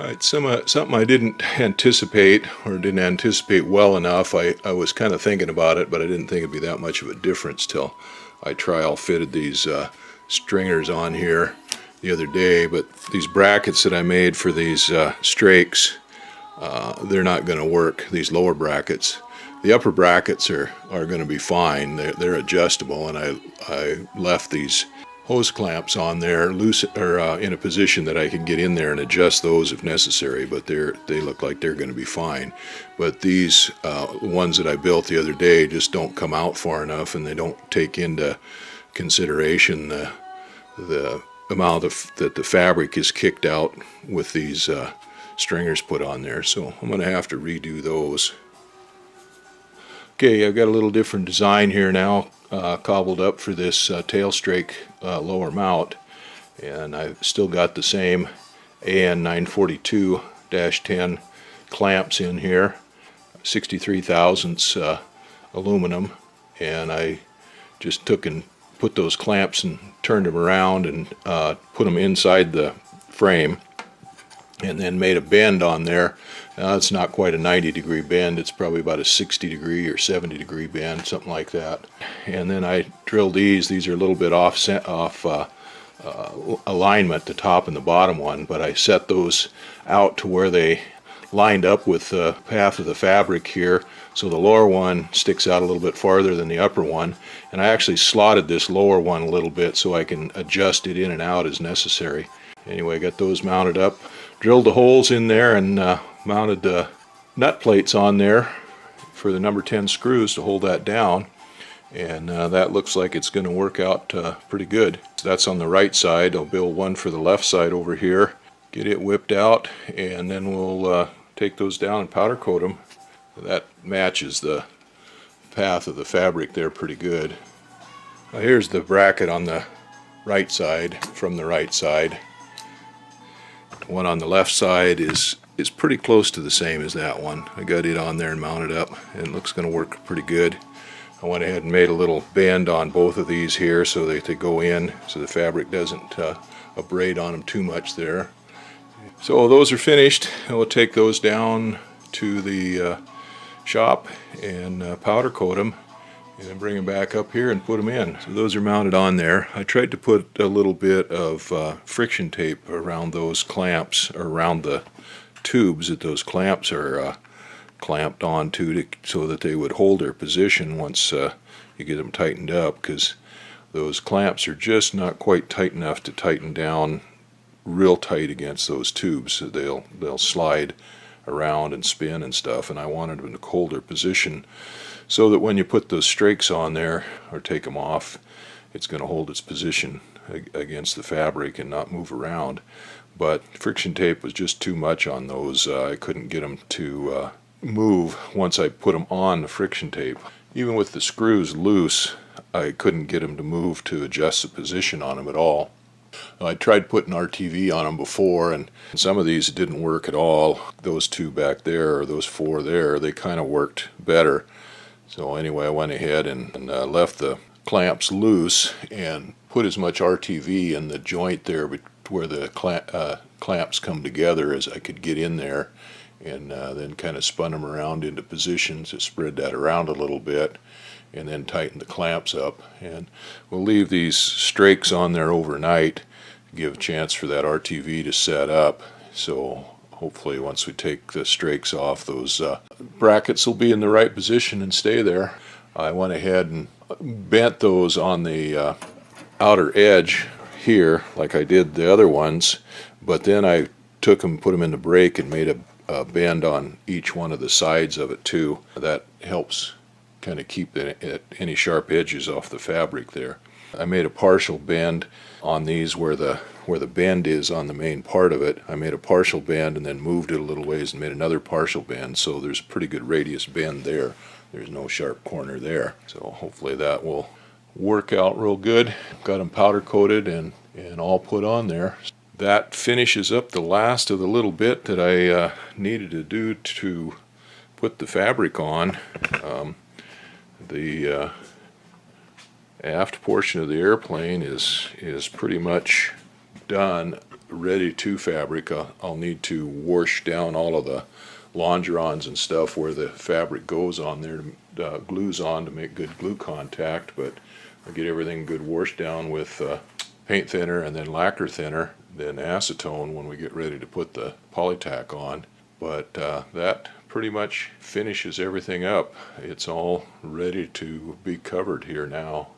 Alright, something I didn't anticipate, or didn't anticipate well enough. I was kind of thinking about it, but I didn't think it'd be that much of a difference till I trial fitted these stringers on here the other day. But these brackets that I made for these strakes, they're not going to work, these lower brackets. The upper brackets are going to be fine. They're adjustable, and I left these hose clamps on there loose, or in a position that I can get in there and adjust those if necessary, but they look like they're going to be fine. But these ones that I built the other day just don't come out far enough, and they don't take into consideration the amount that the fabric is kicked out with these stringers put on there. So I'm going to have to redo those. Okay, I've got a little different design here now, cobbled up for this tail strake lower mount, and I've still got the same AN 942-10 clamps in here, 63 thousandths aluminum, and I just took and put those clamps and turned them around and put them inside the frame, and then made a bend on there. It's not quite a 90-degree bend, it's probably about a 60-degree or 70-degree bend, something like that. And then I drilled these are a little bit off alignment, the top and the bottom one, but I set those out to where they lined up with the path of the fabric here, so the lower one sticks out a little bit farther than the upper one. And I actually slotted this lower one a little bit so I can adjust it in and out as necessary. Anyway, I got those mounted up, drilled the holes in there, and mounted the nut plates on there for the number 10 screws to hold that down. And that looks like it's going to work out pretty good. So that's on the right side. I'll build one for the left side over here, get it whipped out, and then we'll take those down and powder coat them. That matches the path of the fabric there pretty good. Now here's the bracket on the right side, from the right side. The one on the left side is pretty close to the same as that one. I got it on there and mounted up, and it looks going to work pretty good. I went ahead and made a little bend on both of these here so that they go in, so the fabric doesn't abrade on them too much there. So those are finished. We'll take those down to the shop and powder coat them, and then bring them back up here and put them in. So those are mounted on there. I tried to put a little bit of friction tape around those clamps, or around the tubes that those clamps are clamped onto, so that they would hold their position once you get them tightened up, because those clamps are just not quite tight enough to tighten down real tight against those tubes. So they'll slide around and spin and stuff, and I wanted them to hold their position so that when you put those strakes on there or take them off, it's going to hold its position against the fabric and not move around. But friction tape was just too much on those. I couldn't get them to move once I put them on the friction tape. Even with the screws loose, I couldn't get them to move to adjust the position on them at all. I tried putting RTV on them before, and some of these didn't work at all. Those two back there, or those four there, they kind of worked better. So anyway, I went ahead and left the clamps loose and put as much RTV in the joint there where the clamps come together as I could get in there, and then kind of spun them around into positions to spread that around a little bit, and then tighten the clamps up. And we'll leave these strakes on there overnight to give a chance for that RTV to set up. So hopefully once we take the strakes off, those brackets will be in the right position and stay there. I went ahead and bent those on the outer edge here like I did the other ones, but then I took them, put them in the brake, and made a bend on each one of the sides of it too. That helps kind of keep any sharp edges off the fabric there. I made a partial bend on these where the bend is on the main part of it. I made a partial bend and then moved it a little ways and made another partial bend, so there's a pretty good radius bend there. There's no sharp corner there. So hopefully that will work out real good. Got them powder coated and all put on there. That finishes up the last of the little bit that I needed to do to put the fabric on. The aft portion of the airplane is pretty much done. ready to fabric, I'll need to wash down all of the longerons and stuff where the fabric goes on there, to, glues on to make good glue contact, but I'll get everything good washed down with paint thinner and then lacquer thinner, then acetone when we get ready to put the polytack on. But that pretty much finishes everything up. It's all ready to be covered here now.